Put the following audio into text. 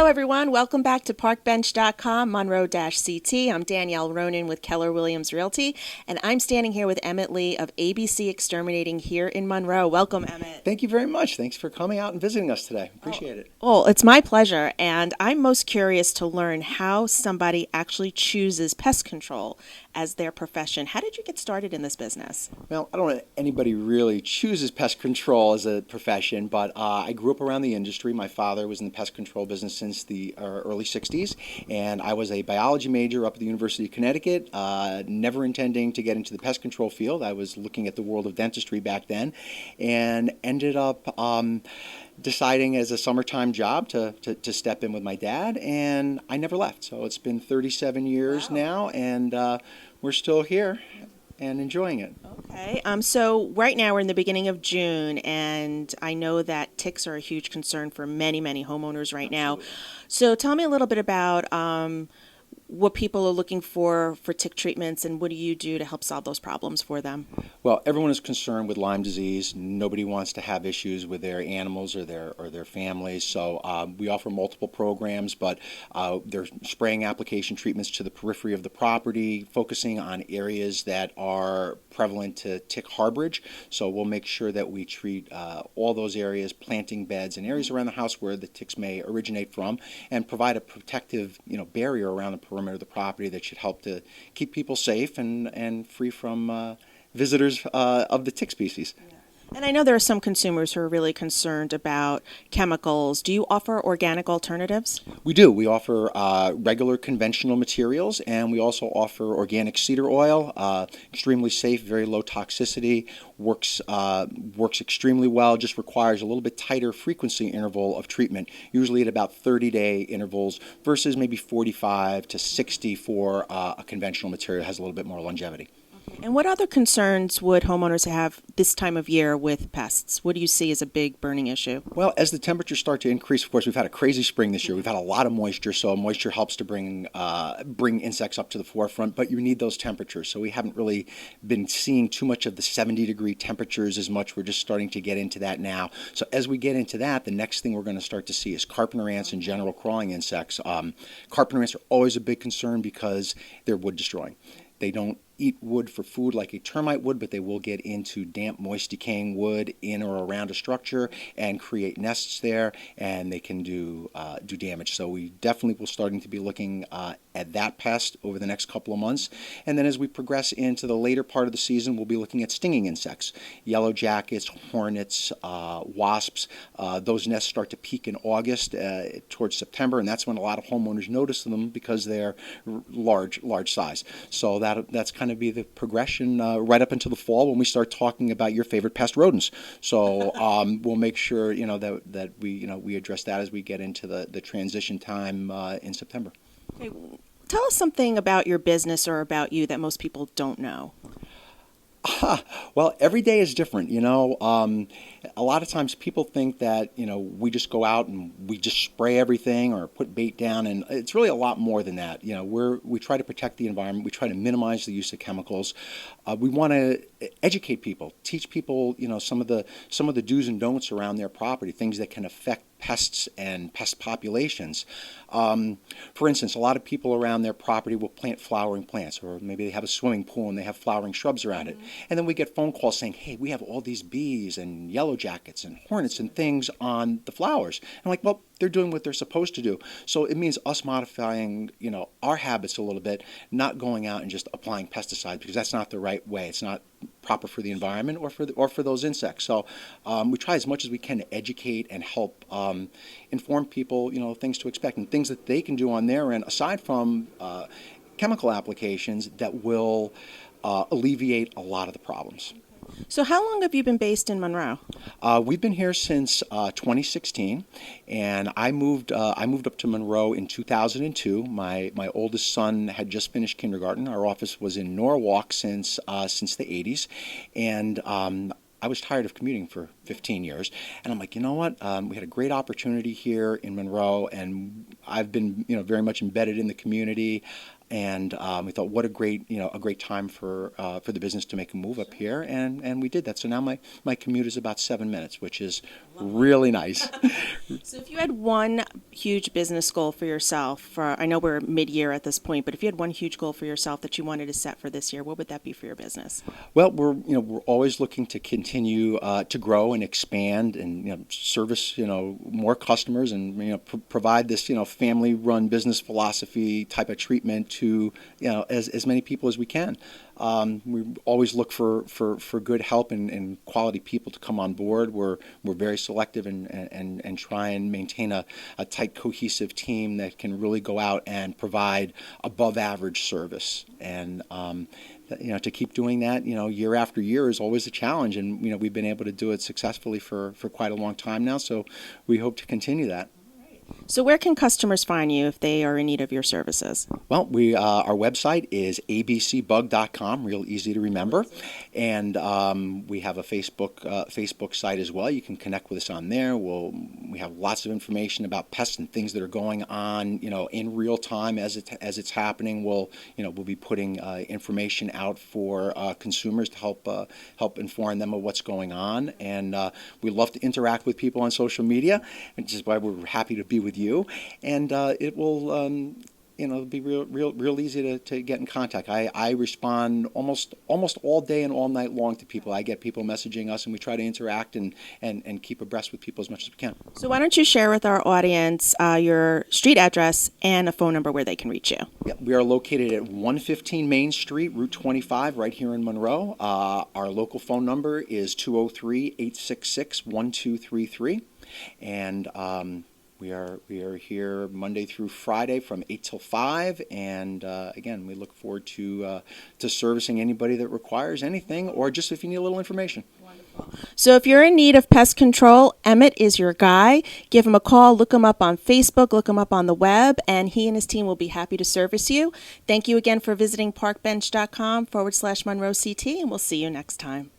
Hello, everyone. Welcome back to parkbench.com, Monroe-CT. I'm Danielle Ronan with Keller Williams Realty, and I'm standing here with Emmett Lee of ABC Exterminating here in Monroe. Welcome, Emmett. Thank you very much. Thanks for coming out and visiting us today. Appreciate it. Oh, it's my pleasure, and I'm most curious to learn how somebody actually chooses pest control as their profession. How did you get started in this business? Well, I don't know if anybody really chooses pest control as a profession, but I grew up around the industry. My father was in the pest control business since the early 60s, and I was a biology major up at the University of Connecticut, never intending to get into the pest control field. I was looking at the world of dentistry back then, and ended up deciding as a summertime job to step in with my dad, and I never left. So it's been 37 years now, and we're still here and enjoying it. Okay. So right now we're in the beginning of June, and I know that ticks are a huge concern for many homeowners right now. So tell me a little bit about what people are looking for tick treatments, and what do you do to help solve those problems for them? Well, everyone is concerned with Lyme disease. Nobody wants to have issues with their animals or their families. So we offer multiple programs, but they're spraying application treatments to the periphery of the property, focusing on areas that are prevalent to tick harborage. So we'll make sure that we treat all those areas, planting beds and areas around the house where the ticks may originate from, and provide a protective, barrier around the perimeter of the property that should help to keep people safe and free from visitors of the tick species. And I know there are some consumers who are really concerned about chemicals. Do you offer organic alternatives? We do. We offer regular conventional materials, and we also offer organic cedar oil. Extremely safe, very low toxicity, works extremely well. Just requires a little bit tighter frequency interval of treatment, usually at about 30-day intervals versus maybe 45 to 60 for a conventional material. It has a little bit more longevity. And what other concerns would homeowners have this time of year with pests? What do you see as a big burning issue? Well, as the temperatures start to increase, of course, we've had a crazy spring this year. We've had a lot of moisture, so moisture helps to bring insects up to the forefront, but you need those temperatures. So we haven't really been seeing too much of the 70-degree temperatures as much. We're just starting to get into that now. So as we get into that, the next thing we're going to start to see is carpenter ants and general crawling insects. Carpenter ants are always a big concern because they're wood destroying. They don't eat wood for food like a termite would, but they will get into damp, moist, decaying wood in or around a structure and create nests there, and they can do damage. So we definitely will starting to be looking at that pest over the next couple of months. And then as we progress into the later part of the season, we'll be looking at stinging insects, yellow jackets, hornets, wasps. Those nests start to peak in August towards September, and that's when a lot of homeowners notice them because they're large size. So that's kind of be the progression right up until the fall when we start talking about your favorite pest rodents. So we'll make sure that we address that as we get into the transition time in September. Okay. Tell us something about your business or about you that most people don't know. Well, every day is different. A lot of times people think that we just go out and we just spray everything or put bait down, and it's really a lot more than that. We try to protect the environment. We try to minimize the use of chemicals. We want to educate people, teach people some of the do's and don'ts around their property, things that can affect pests and pest populations. For instance, a lot of people around their property will plant flowering plants, or maybe they have a swimming pool and they have flowering shrubs around it. And then we get phone calls saying, hey, we have all these bees and yellow jackets and hornets and things on the flowers. And I'm like, well, they're doing what they're supposed to do. So it means us modifying, our habits a little bit, not going out and just applying pesticides, because that's not the right way. It's not proper for the environment or for those insects. So we try as much as we can to educate and help inform people, things to expect and things that they can do on their end, aside from chemical applications that will alleviate a lot of the problems. So how long have you been based in Monroe? We've been here since 2016, and I moved up to Monroe in 2002. My oldest son had just finished kindergarten. Our office was in Norwalk since the 80s, and I was tired of commuting for 15 years, and I'm like, you know what? We had a great opportunity here in Monroe, and I've been very much embedded in the community. and we thought, what a great time for the business to make a move up here, and we did that. So now my commute is about 7 minutes, which is really nice. So if you had one huge business goal for yourself, I know we're mid-year at this point, but if you had one huge goal for yourself that you wanted to set for this year, what would that be for your business? Well, we're always looking to continue to grow and expand, and service more customers, and provide this family-run business philosophy type of treatment to as many people as we can. We always look for good help and quality people to come on board. We're very selective and try and maintain a tight, cohesive team that can really go out and provide above average service. And to keep doing that, year after year is always a challenge, and we've been able to do it successfully for quite a long time now. So we hope to continue that. So where can customers find you if they are in need of your services? Well, our website is abcbug.com, real easy to remember, and we have a Facebook site as well. You can connect with us on there. We have lots of information about pests and things that are going on, in real time as it's happening. We'll be putting information out for consumers to help inform them of what's going on, and we love to interact with people on social media, which is why we're happy to be with you, and it will be real easy to get in contact. I respond almost all day and all night long to people. I get people messaging us, and we try to interact and keep abreast with people as much as we can. So why don't you share with our audience your street address and a phone number where they can reach you? Yeah, we are located at 115 Main Street, Route 25, right here in Monroe. Our local phone number is 203-866-1233, and we are here Monday through Friday from 8 till 5, and again, we look forward to servicing anybody that requires anything, or just if you need a little information. Wonderful. So if you're in need of pest control, Emmett is your guy. Give him a call, look him up on Facebook, look him up on the web, and he and his team will be happy to service you. Thank you again for visiting parkbench.com/MonroeCT, and we'll see you next time.